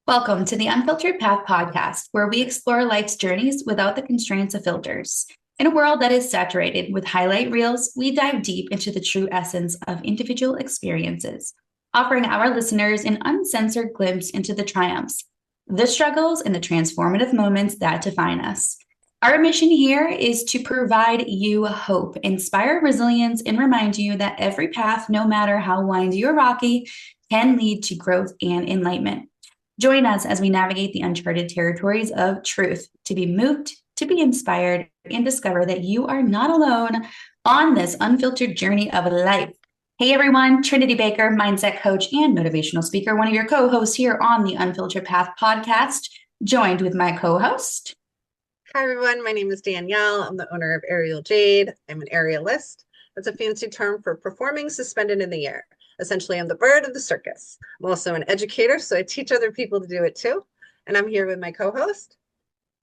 Welcome to the Unfiltered Path podcast, where we explore life's journeys without the constraints of filters. In a world that is saturated with highlight reels, we dive deep into the true essence of individual experiences, offering our listeners an uncensored glimpse into the triumphs, the struggles, and the transformative moments that define us. Our mission here is to provide you hope, inspire resilience, and remind you that every path, no matter how windy or rocky, can lead to growth and enlightenment. Join us as we navigate the uncharted territories of truth, to be moved, to be inspired, and discover that you are not alone on this unfiltered journey of life. Hey everyone, Trinity Baker, mindset coach and motivational speaker, one of your co-hosts here on the Unfiltered Path podcast, joined with my co-host. Hi everyone, my name is Danielle. I'm the owner of Aerial Jade. I'm an aerialist. That's a fancy term for performing suspended in the air. Essentially, I'm the bird of the circus. I'm also an educator, so I teach other people to do it too. And I'm here with my co-host.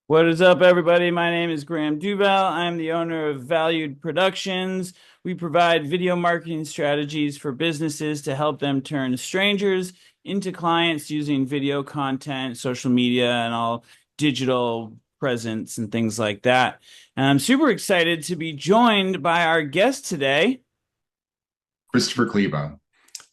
What is up, everybody? My name is Graham Duval. I'm the owner of Valued Productions. We provide video marketing strategies for businesses to help them turn strangers into clients using video content, social media, and all digital presence and things like that. And I'm super excited to be joined by our guest today, Kristopher Kleva.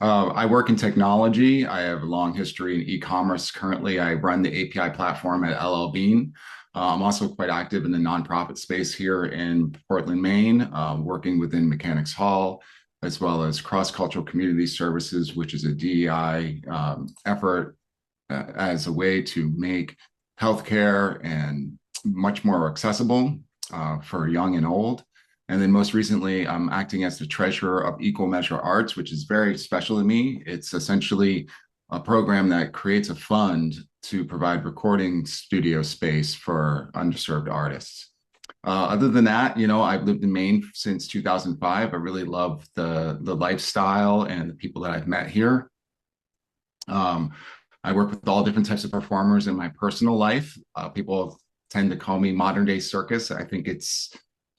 I work in technology. I have a long history in e-commerce. Currently, I run the API platform at LL Bean. I'm also quite active in the nonprofit space here in Portland, Maine, working within Mechanics Hall, as well as cross-cultural community services, which is a DEI effort as a way to make healthcare and much more accessible for young and old. And then most recently, I'm acting as the treasurer of Equal Measure Arts, which is very special to me. It's essentially a program that creates a fund to provide recording studio space for underserved artists. Other than that, I've lived in Maine since 2005. I really love the lifestyle and the people that I've met here. I work with all different types of performers in my personal life. People tend to call me modern day circus. I think it's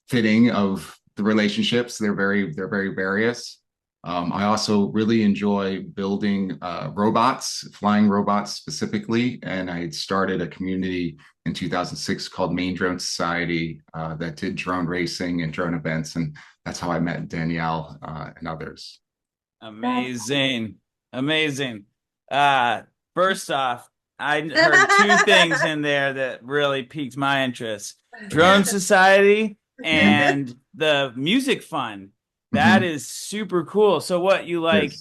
fitting of the relationships. They're very various. I also really enjoy building robots, flying robots specifically. And I started a community in 2006 called Maine Drone Society that did drone racing and drone events. And that's how I met Danielle and others. Amazing. First off, I heard two things in there that really piqued my interest. Drone Society and the music fund. That is super cool. So what you like,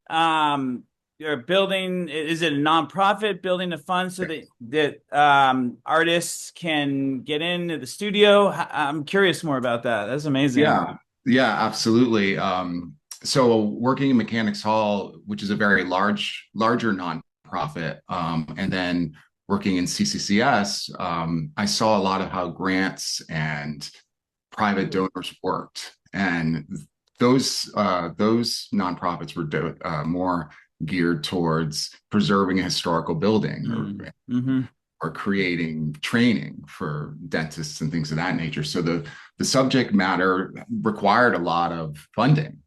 yes. You're building, is it a nonprofit building a fund so that artists can get into the studio? I'm curious more about that. That's amazing. Yeah, absolutely. So working in Mechanics Hall, which is a very larger nonprofit, and then working in CCCS, I saw a lot of how grants and private donors worked, and those nonprofits were more geared towards preserving a historical building or creating training for dentists and things of that nature. So the subject matter required a lot of funding.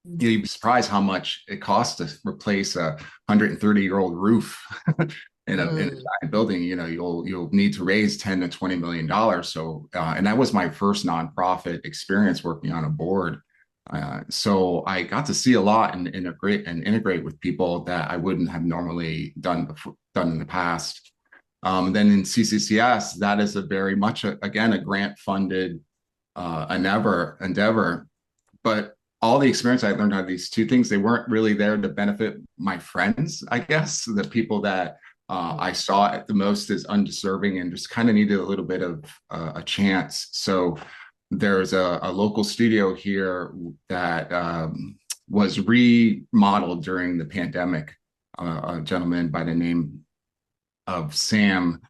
You'd be surprised how much it costs to replace a 130-year-old roof in a building. You'll need to raise $10 to $20 million. So, and that was my first nonprofit experience working on a board. So I got to see a lot and integrate with people that I wouldn't have normally done in the past. Then in CCCS, that is a very much again a grant-funded endeavor, but all the experience I learned out of these two things, they weren't really there to benefit my friends, I guess, the people that I saw it the most as undeserving and just kind of needed a little bit of a chance. So there's a local studio here that was remodeled during the pandemic. A gentleman by the name of Sam,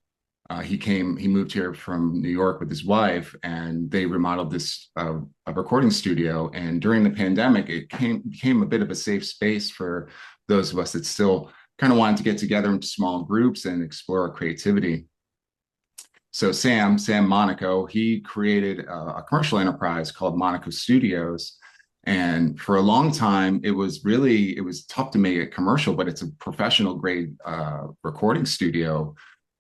he moved here from New York with his wife, and they remodeled this a recording studio. And during the pandemic, it became a bit of a safe space for those of us that still kind of wanted to get together into small groups and explore our creativity. So Sam Monaco, he created a commercial enterprise called Monaco Studios. And for a long time, it was tough to make it commercial, but it's a professional grade recording studio.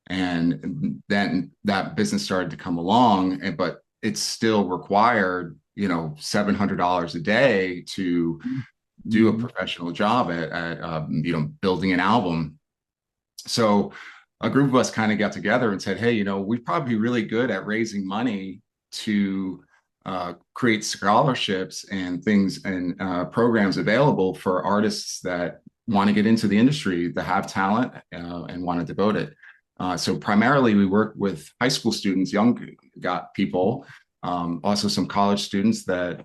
And then that business started to come along, but it still required, $700 a day to do a professional job at building an album. So a group of us kind of got together and said, hey, we'd probably be really good at raising money to create scholarships and things and programs available for artists that want to get into the industry, that have talent and want to devote it. So primarily we work with high school students, young people, also some college students that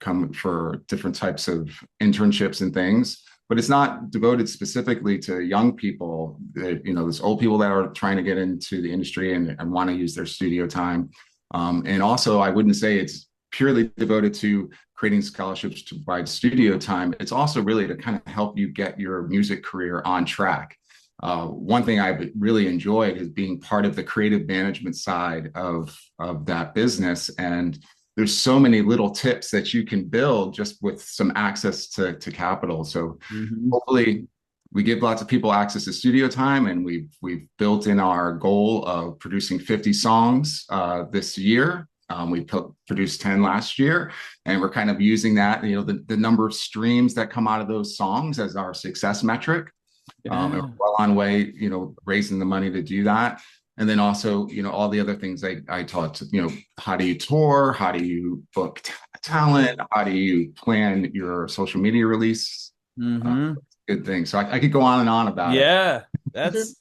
come for different types of internships and things. But it's not devoted specifically to young people. There's old people that are trying to get into the industry and want to use their studio time. And also, I wouldn't say it's purely devoted to creating scholarships to provide studio time. It's also really to kind of help you get your music career on track. One thing I've really enjoyed is being part of the creative management side of that business. And there's so many little tips that you can build just with some access to capital. So hopefully we give lots of people access to studio time, and we've built in our goal of producing 50 songs this year. We produced 10 last year, and we're kind of using that, the number of streams that come out of those songs as our success metric. And we're well on way, raising the money to do that. And then also, all the other things I taught, how do you tour? How do you book talent? How do you plan your social media release? Good thing. So I could go on and on about it. Yeah, that's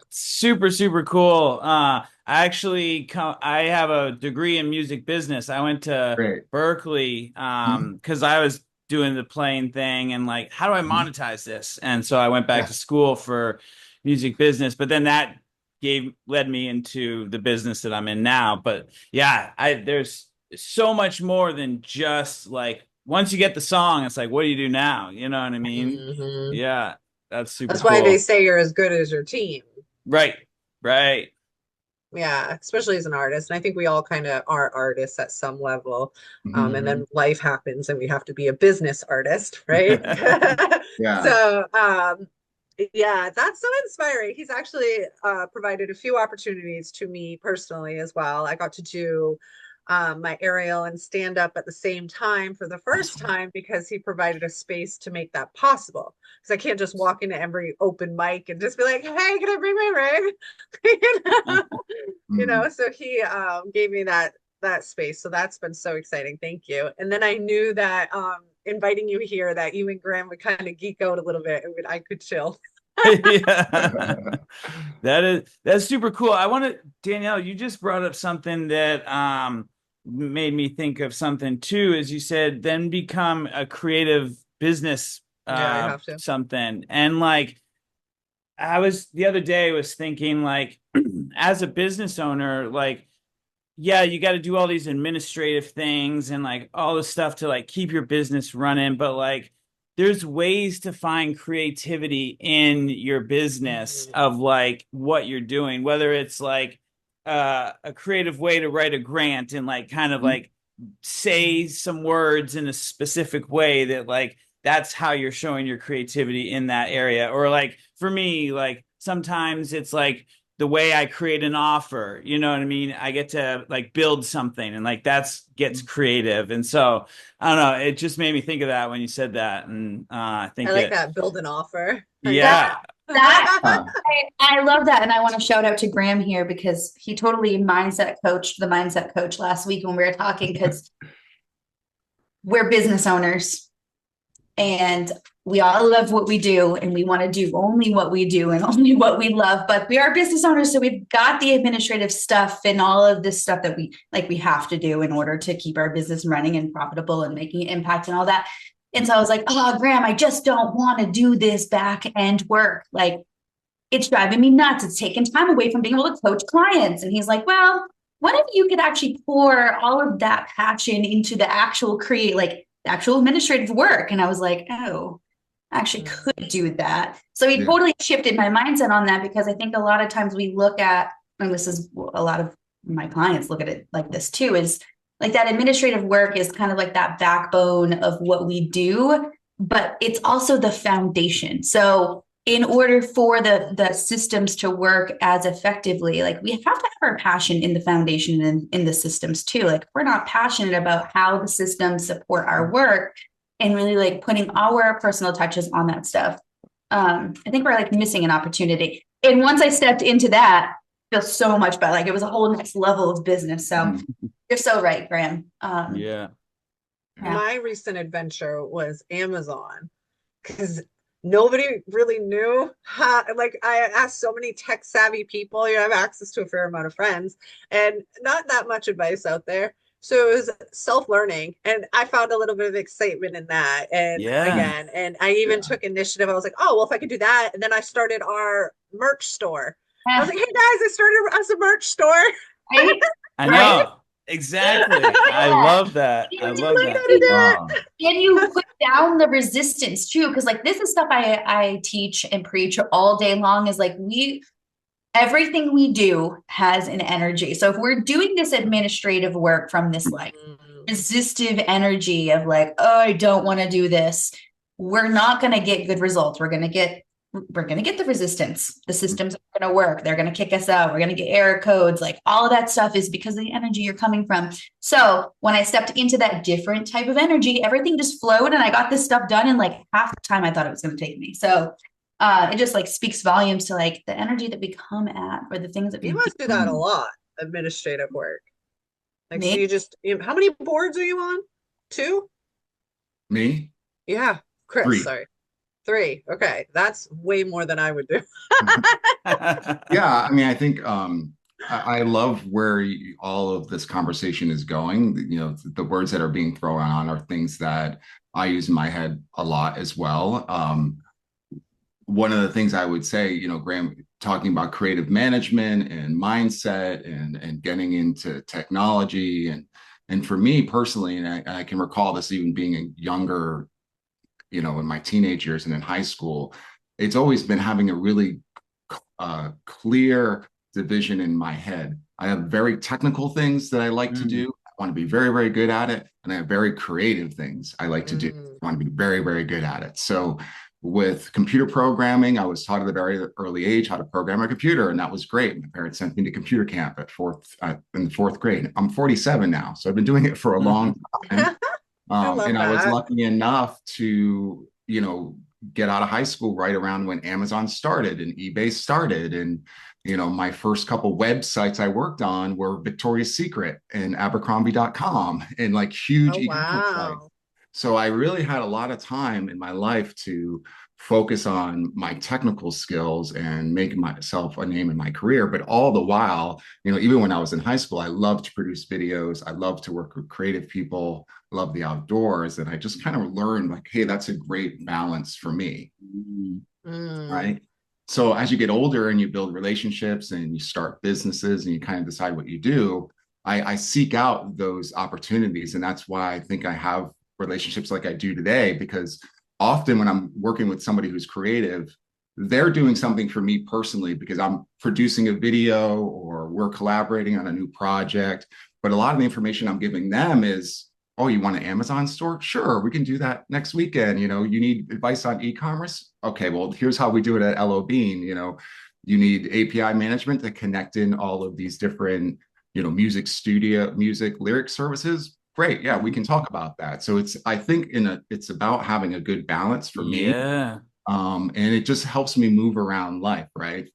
super, super cool. I have a degree in music business. I went to Berkeley because I was doing the playing thing and like, how do I monetize this? And so I went back to school for music business, but then that led me into the business that I'm in now. But yeah, there's so much more than just like, once you get the song, it's like, what do you do now? You know what I mean? Yeah, that's super That's cool. why they say you're as good as your team. Right. Yeah, especially as an artist. And I think we all kind of are artists at some level. And then life happens and we have to be a business artist, right? Yeah. So yeah, that's so inspiring. He's actually provided a few opportunities to me personally as well. I got to do my aerial and stand up at the same time for the first time because he provided a space to make that possible. Because I can't just walk into every open mic and just be like, hey, can I bring my rig? So he gave me that space. So that's been so exciting. Thank you. And then I knew that inviting you here, that you and Graham would kind of geek out a little bit and I could chill. Yeah. That's super cool. Danielle, you just brought up something that made me think of something too, as you said, then become a creative business I have to. something. And like the other day was thinking like as a business owner, like, yeah, you got to do all these administrative things and like all this stuff to like keep your business running, but like there's ways to find creativity in your business of like what you're doing, whether it's like a creative way to write a grant and like kind of like say some words in a specific way that like that's how you're showing your creativity in that area. Or like for me, like sometimes it's like the way I create an offer, you know what I mean? I get to like build something and like gets creative. And so I don't know, it just made me think of that when you said that. And I think I like that, build an offer. Yeah. I love that. And I want to shout out to Graham here because he totally mindset coached the mindset coach last week when we were talking, because we're business owners and we all love what we do and we want to do only what we do and only what we love, but we are business owners. So we've got the administrative stuff and all of this stuff that we have to do in order to keep our business running and profitable and making an impact and all that. And so I was like, oh, Graham, I just don't want to do this back end work. Like it's driving me nuts. It's taking time away from being able to coach clients. And he's like, well, what if you could actually pour all of that passion into the actual actual administrative work? And I was like, oh, I actually could do that. So he totally shifted my mindset on that, because I think a lot of times we look at, and this is a lot of my clients look at it like this too, is like that administrative work is kind of like that backbone of what we do, but it's also the foundation. So in order for the systems to work as effectively, like we have to have our passion in the foundation and in the systems too. Like if we're not passionate about how the systems support our work and really like putting our personal touches on that stuff, I think we're like missing an opportunity. And once I stepped into that, I feel so much better. Like it was a whole next level of business. So you're so right, Graham. Yeah. My recent adventure was Amazon, because nobody really knew how, like I asked so many tech savvy people, you know, I have access to a fair amount of friends and not that much advice out there. So it was self-learning, and I found a little bit of excitement in that. And Yeah. again, and I even took initiative. I was like, oh, well, if I could do that. And then I started our merch store. I was like, hey guys, I started as a merch store. Right? I know. Exactly. I love that. I love that. Wow. And you put down the resistance too, because like this is stuff I teach and preach all day long, is like everything we do has an energy. So if we're doing this administrative work from this like resistive energy of like, oh, I don't want to do this, we're not going to get good results. We're going to get the resistance. The systems are going to work. They're going to kick us out. We're going to get error codes. Like all of that stuff is because of the energy you're coming from. So when I stepped into that different type of energy, everything just flowed and I got this stuff done in like half the time I thought it was going to take me. So it just like speaks volumes to like the energy that we come at, or the things that we You must do that a lot, administrative work. Like, so how many boards are you on? 2? Me? Yeah. Chris, 3. sorry. 3. Okay. That's way more than I would do. Yeah, I mean, I think I love where all of this conversation is going. You know, the words that are being thrown on are things that I use in my head a lot as well. One of the things I would say, you know, Graham, talking about creative management and mindset and getting into technology, and for me personally, and I can recall this even being a younger, you know, in my teenage years and in high school, it's always been having a really clear division in my head. I have very technical things that I like to do. I want to be very, very good at it. And I have very creative things I like to do. I want to be very, very good at it. So with computer programming, I was taught at a very early age how to program a computer, and that was great. My parents sent me to computer camp in the 4th grade. I'm 47 now, so I've been doing it for a long time. And I was lucky enough to, you know, get out of high school right around when Amazon started and eBay started. And, you know, my first couple websites I worked on were Victoria's Secret and Abercrombie.com and like huge e-commerce sites. So I really had a lot of time in my life to focus on my technical skills and make myself a name in my career. But all the while, you know, even when I was in high school, I loved to produce videos. I loved to work with creative people, love the outdoors. And I just kind of learned like, hey, that's a great balance for me. Right. So as you get older and you build relationships and you start businesses and you kind of decide what you do, I seek out those opportunities. And that's why I think I have relationships like I do today, because often when I'm working with somebody who's creative, they're doing something for me personally because I'm producing a video or we're collaborating on a new project. But a lot of the information I'm giving them is, oh, you want an Amazon store? Sure, we can do that next weekend. You know, you need advice on e-commerce? Okay, well, here's how we do it at LO Bean. You know, you need API management to connect in all of these different, you know, music lyric services. Great. Yeah, we can talk about that. So I think it's about having a good balance for me. Yeah. And it just helps me move around life, right?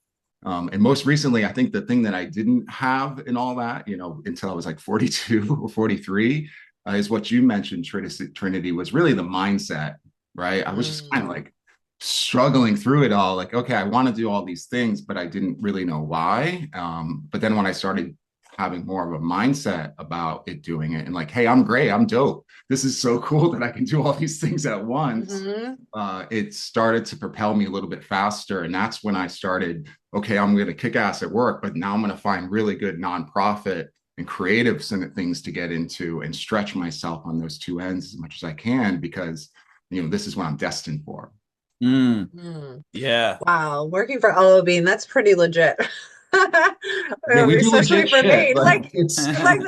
And most recently, I think the thing that I didn't have in all that, you know, until I was like 42 or 43, is what you mentioned, Trinity, was really the mindset, right? I was just kind of like struggling through it all. Like, okay, I want to do all these things, but I didn't really know why. But then when I started having more of a mindset about doing it and like, hey, I'm great, I'm dope, this is so cool that I can do all these things at once. It started to propel me a little bit faster. And that's when I started, okay, I'm going to kick ass at work, but now I'm going to find really good nonprofit and creative things to get into and stretch myself on those two ends as much as I can, because, you know, this is what I'm destined for. Yeah. Wow. Working for LO Bean, that's pretty legit. Yeah, we do Especially legit for shit. me. Like, It's like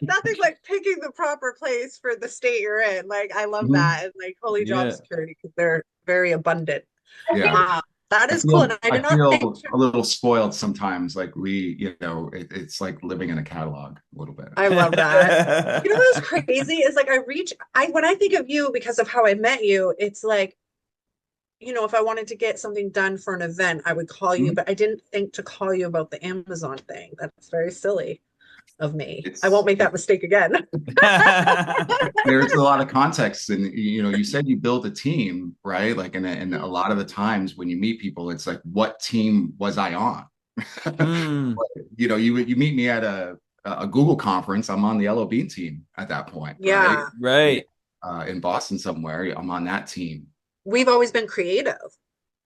nothing like picking the proper place for the state you're in. Like, I love Mhm. that. And like fully job Yeah. security because they're very abundant. think Yeah. That is cool. And I I did not think feel a little spoiled sometimes. Like it's like living in a catalog a little bit. I love that. You know what's crazy is like when I think of you because of how I met you, it's like, if I wanted to get something done for an event, I would call you, Mhm. but I didn't think to call you about the Amazon thing. That's very silly of me. I won't It's make that mistake again. there's a lot of context, and you said you built a team, right? Like, and a lot of the times when you meet people, it's like, what team was I on? Mm, You meet me at a Google conference. I'm on the LO Bean team at that point, right? Yeah. right. In Boston somewhere, I'm on that team. We've always been creative.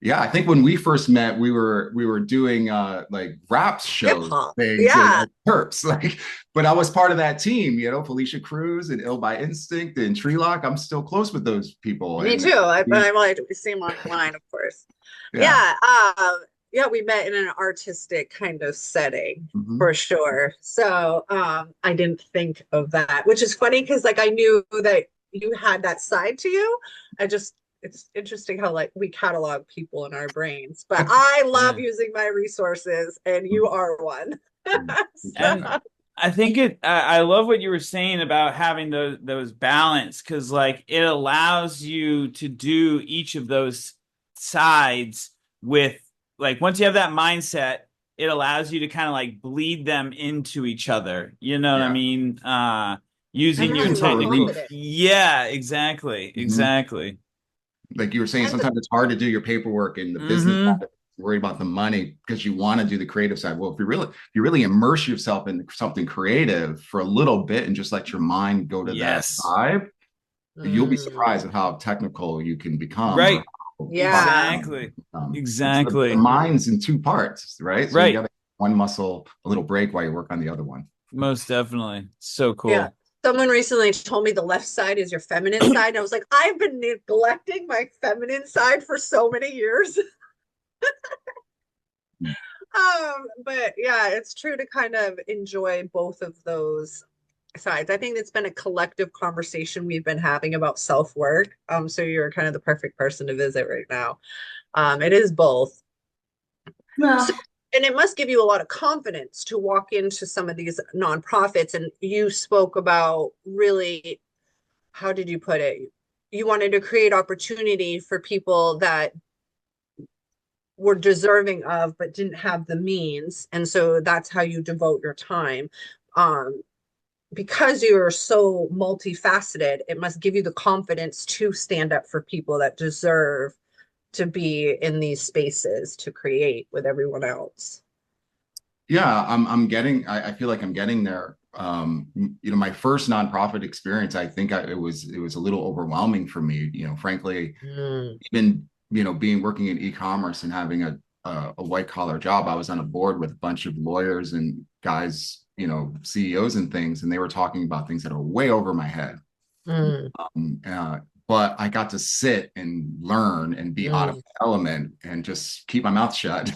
Yeah, I think when we first met, we were doing like rap Hip shows hop. things Yeah. at Terps, like, but I was part of that team, Felicia Cruz and Ill by Instinct and Treelock. I'm still close with those people, Me and too. I'm like, we see them online, of course. yeah. Yeah. Yeah, we met in an artistic kind of setting Mhm. for sure. So I didn't think of that, which is funny because like I knew that you had that side to you. It's interesting how like we catalog people in our brains, but I love Yeah. using my resources and you are one. And So, I think I love what you were saying about having those balance, because like it allows you to do each of those sides with, like, once you have that mindset, it allows you to kind of like bleed them into each other. You know what I Yeah. mean? and Using your having more technical. Relief. confidence. Yeah, exactly. Mhm. Exactly. Like you were saying, And sometimes it's hard to do your paperwork and the business Mm-hmm. side, worry about the money because you want to do the creative side. Well, if you really immerse yourself in something creative for a little bit and just let your mind go to that Yes. vibe, you'll be mm, surprised at how technical you can become, or Right. how yeah. functional you Exactly. can become. It's the Exactly. mind's in two parts, right? So you got Right. to one muscle a little break while you work on the other one. Most definitely. So Yeah. cool. Someone recently told me the left side is your feminine side. And I was like, I've been neglecting my feminine side for so many years. But yeah, it's true to kind of enjoy both of those sides. I think it's been a collective conversation we've been having about self-work. So you're kind of the perfect person to visit right now. It is both. So, Well, and it must give you a lot of confidence to walk into some of these nonprofits. And you spoke about really, how did you put it? You wanted to create opportunity for people that were deserving of but didn't have the means, and so that's how you devote your time. um because you're so multifaceted, it must give you the confidence to stand up for people that deserve to be in these spaces to create with everyone else. Yeah, I feel like I'm getting there. My first nonprofit experience, I think it was a little overwhelming for me. Frankly, Mm, even being working in e-commerce and having a white collar job, I was on a board with a bunch of lawyers and guys, CEOs and things, and they were talking about things that are way over my head. mm, Um, uh, but I got to sit and learn and be out of mm, my element and just keep my mouth shut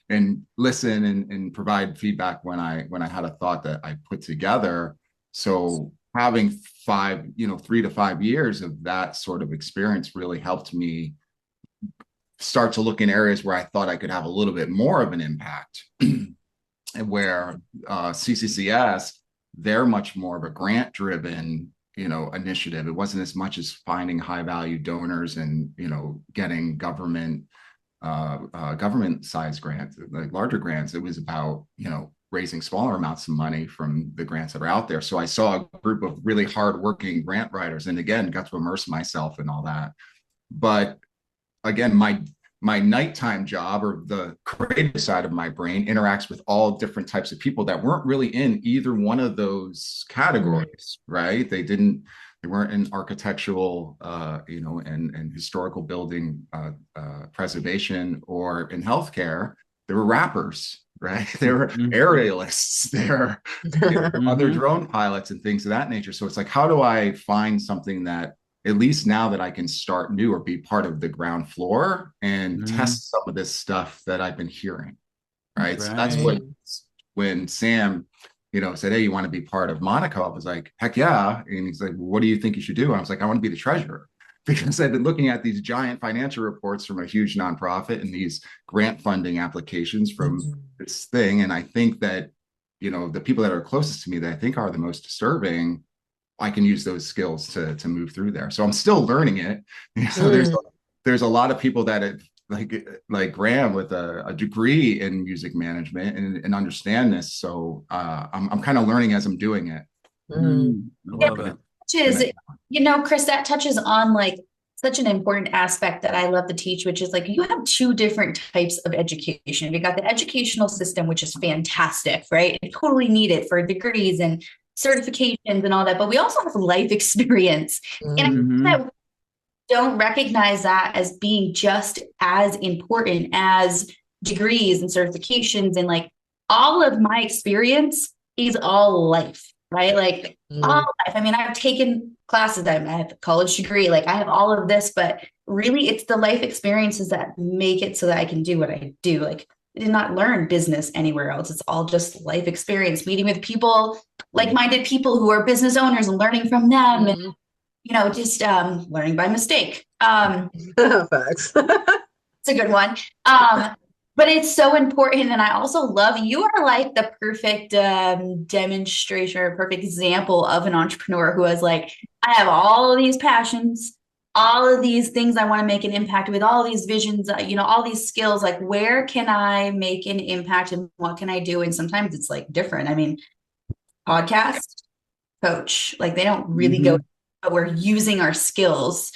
and listen and provide feedback when I had a thought that I put together. So having 3 to 5 years of that sort of experience really helped me start to look in areas where I thought I could have a little bit more of an impact. And where CCCS, they're much more of a grant driven initiative. It wasn't as much as finding high value donors and getting government size grants, like larger grants. It was about raising smaller amounts of money from the grants that are out there. So I saw a group of really hardworking grant writers, and again got to immerse myself in all that. But again, my nighttime job, or the creative side of my brain, interacts with all different types of people that weren't really in either one of those mm, categories, right? They weren't in architectural, and historical building preservation, or in healthcare. They were rappers, right? They were Mm-hmm. aerialists. They're other Mm-hmm. drone pilots and things of that nature. So it's like, how do I find something that, at least now that I can start new or be part of the ground floor and Mm-hmm. test some of this stuff that I've been hearing? right? So that's what, Right. when Sam, said, hey, you want to be part of Monaco? I was like, heck yeah. And he's like, what do you think you should do? And I was like, I want to be the treasurer. Because I've been looking at these giant financial reports from a huge nonprofit and these grant funding applications from this thing. And I think that, the people that are closest to me that I think are the most deserving, I can use those skills to move through there. So I'm still learning it. So there's a lot of people that have, like Graham with a degree in music management and understand this. So I'm kind of learning as I'm doing it. I love it. Which is, Chris, that touches on like such an important aspect that I love to teach, which is like you have two different types of education. You got the educational system, which is fantastic, right? You totally need it for degrees and certifications and all that. But we also have life experience. And I think that we don't recognize that as being just as important as degrees and certifications. And like all of my experience is all life, right? Like all life. I mean, I've taken classes, I have a college degree, like I have all of this, but really it's the life experiences that make it so that I can do what I do. Like I did not learn business anywhere else. It's all just life experience, meeting with people, like-minded people who are business owners and learning from them. And, just learning by mistake. Facts. It's a good one. But it's so important. And I also love, you are like the perfect demonstration or perfect example of an entrepreneur who is like, I have all of these passions, all of these things I want to make an impact with, all these visions, all these skills, like where can I make an impact and what can I do? And sometimes it's like different. I mean, podcast, coach, like they don't really go, but we're using our skills.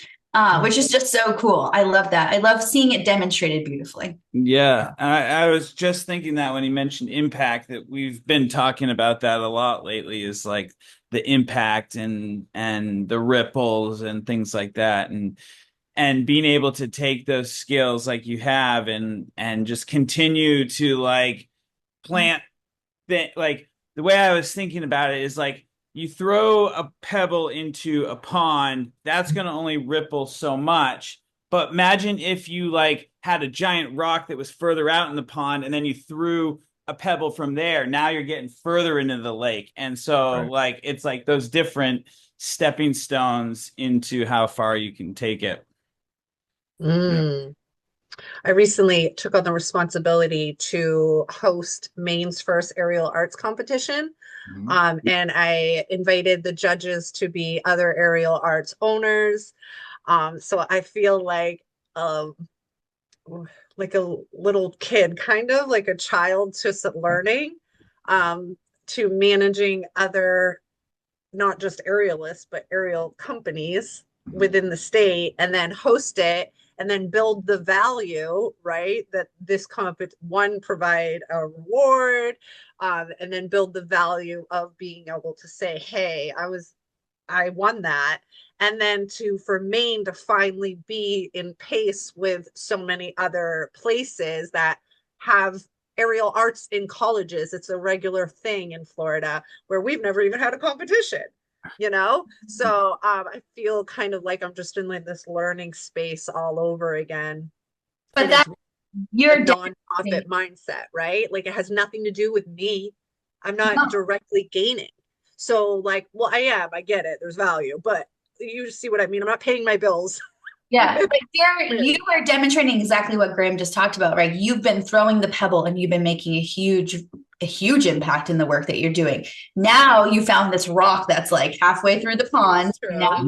Which is just so cool. I love that. I love seeing it demonstrated beautifully. Yeah, I was just thinking that when he mentioned impact, that we've been talking about that a lot lately, is like the impact and the ripples and things like that, and being able to take those skills like you have and just continue to like plant like the way I was thinking about it is like you throw a pebble into a pond, that's going to only ripple so much. But imagine if you like had a giant rock that was further out in the pond and then you threw a pebble from there. Now you're getting further into the lake. And so like it's like those different stepping stones into how far you can take it. I recently took on the responsibility to host Maine's first aerial arts competition. And I invited the judges to be other aerial arts owners. So I feel like a little kid, kind of like a child, just learning to managing other, not just aerialists, but aerial companies within the state, and then host it and then build the value, right? That this one provide a reward, and then build the value of being able to say, hey, I won that. And then for Maine to finally be in pace with so many other places that have aerial arts in colleges. It's a regular thing in Florida where we've never even had a competition. So I feel kind of like I'm just in like this learning space all over again. But that's your nonprofit mindset, right? Like it has nothing to do with me. I'm not directly gaining. So like, well, I get it, there's value, but you see what I mean. I'm not paying my bills. Yeah, but you are demonstrating exactly what Graham just talked about, right? You've been throwing the pebble and you've been making a huge impact in the work that you're doing. Now you found this rock that's like halfway through the pond. Now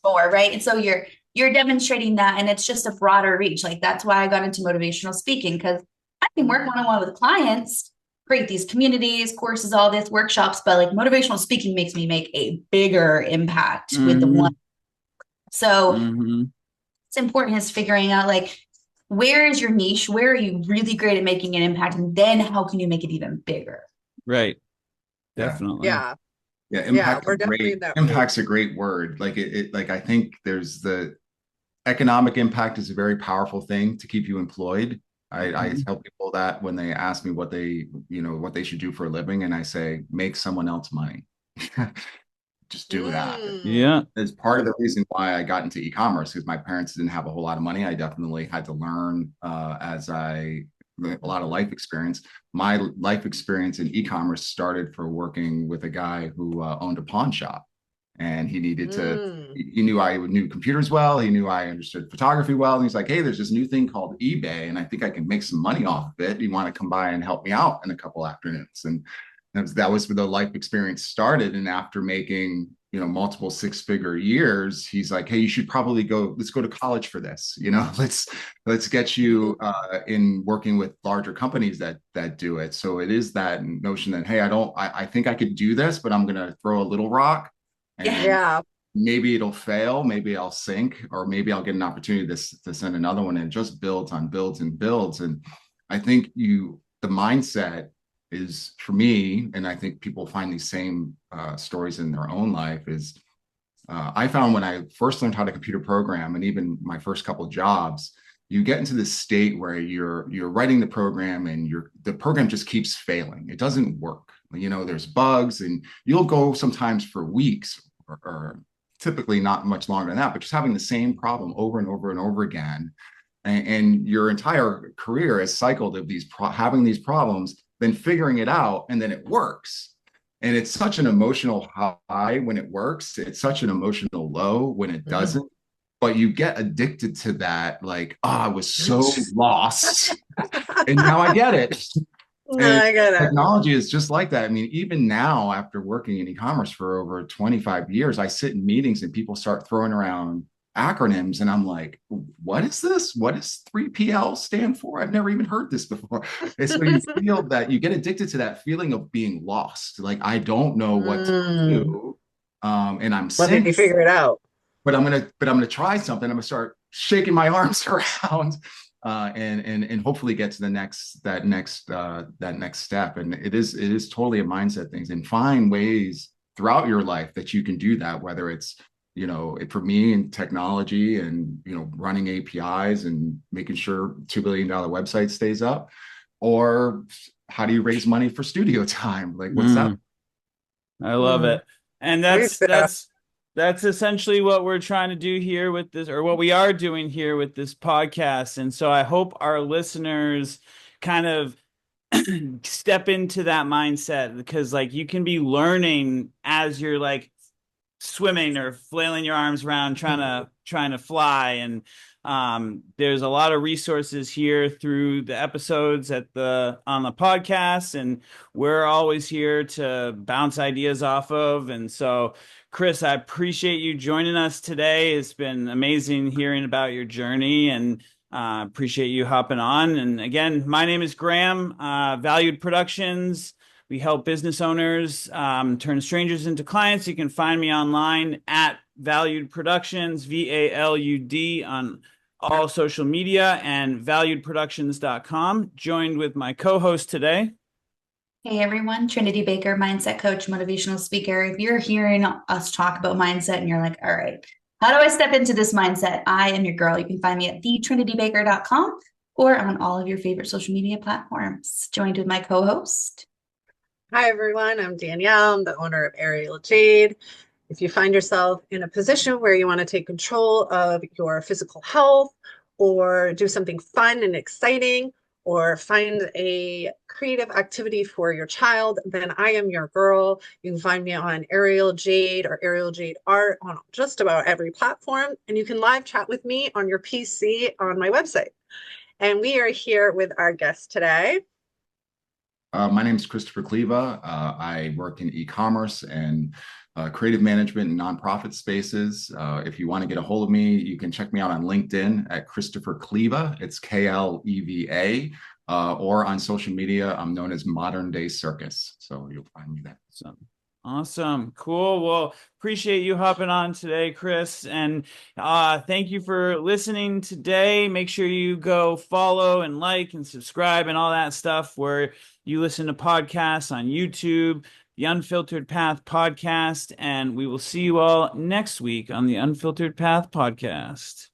more, right? And so you're demonstrating that, and it's just a broader reach. Like that's why I got into motivational speaking, because I can work one-on-one with clients, create these communities, courses, all this, workshops, but like motivational speaking makes me make a bigger impact with the one. So it's important is figuring out like, where is your niche? Where are you really great at making an impact? And then how can you make it even bigger? Right. Definitely. Yeah. Impact's a great word. Like like I think there's the economic impact is a very powerful thing to keep you employed. I tell people that when they ask me what they should do for a living, and I say, make someone else money. Just do it happen. Yeah. As part of the reason why I got into e-commerce, because my parents didn't have a whole lot of money. I definitely had to learn as I a lot of life experience. My life experience in e-commerce started for working with a guy who owned a pawn shop, and he needed to. He knew I knew computers well. He knew I understood photography well. And he's like, "Hey, there's this new thing called eBay, and I think I can make some money off of it. Do you want to come by and help me out in a couple afternoons?" And that was where the life experience started. And after making, multiple six-figure years, he's like, "Hey, you should probably let's go to college for this. Let's get you in working with larger companies that do it." So it is that notion that, hey, I think I could do this, but I'm going to throw a little rock, and maybe it'll fail, maybe I'll sink, or maybe I'll get an opportunity to send another one, and it just builds on builds and builds. And I think the mindset is, for me, and I think people find these same stories in their own life, is I found when I first learned how to computer program, and even my first couple of jobs, you get into this state where you're writing the program, and the program just keeps failing. It doesn't work. There's bugs, and you'll go sometimes for weeks, or typically not much longer than that, but just having the same problem over and over and over again. And your entire career is cycled of having these problems, then figuring it out, and then it works. And it's such an emotional high when it works. It's such an emotional low when it doesn't. But you get addicted to that, like, I was so lost, and now I get it. I get it. Technology is just like that. I mean, even now, after working in e-commerce for over 25 years, I sit in meetings and people start throwing around acronyms, and I'm like, what is this? What does 3PL stand for? I've never even heard this before. And so you feel that you get addicted to that feeling of being lost. Like, I don't know what to do. And I'm let me figure it out. But I'm gonna try something. I'm gonna start shaking my arms around, and hopefully get to that next step. And it is totally a mindset thing, and find ways throughout your life that you can do that, whether it's for me in technology and running APIs and making sure $2 billion website stays up, or how do you raise money for studio time? Like, what's that? I love it. And that's essentially what we're trying to do here with this, or what we are doing here with this podcast. And so I hope our listeners kind of step into that mindset, because like you can be learning as you're like swimming or flailing your arms around trying to fly. And there's a lot of resources here through the episodes on the podcast, and we're always here to bounce ideas off of. And so, Chris, I appreciate you joining us today. It's been amazing hearing about your journey, and appreciate you hopping on. And again, my name is Graham, Valued Productions. We help business owners turn strangers into clients. You can find me online at Valued Productions, VALUD, on all social media, and valuedproductions.com. Joined with my co-host today. Hey everyone, Trinity Baker, mindset coach, motivational speaker. If you're hearing us talk about mindset and you're like, all right, how do I step into this mindset? I am your girl. You can find me at thetrinitybaker.com or on all of your favorite social media platforms. Joined with my co-host. Hi everyone, I'm Danielle. I'm the owner of Aerial Jade. If you find yourself in a position where you want to take control of your physical health, or do something fun and exciting, or find a creative activity for your child, then I am your girl. You can find me on Aerial Jade or Aerial Jade Art on just about every platform. And you can live chat with me on your PC on my website. And we are here with our guest today. My name is Kristopher Kleva. I work in e-commerce and creative management and nonprofit spaces. If you want to get a hold of me, you can check me out on LinkedIn at Kristopher Kleva. It's Kleva. Or on social media, I'm known as Modern Day Circus. So you'll find me there. Awesome. Cool. Well, appreciate you hopping on today, Chris. And thank you for listening today. Make sure you go follow and like and subscribe and all that stuff where you listen to podcasts on YouTube, the Unfiltered Path podcast. And we will see you all next week on the Unfiltered Path podcast.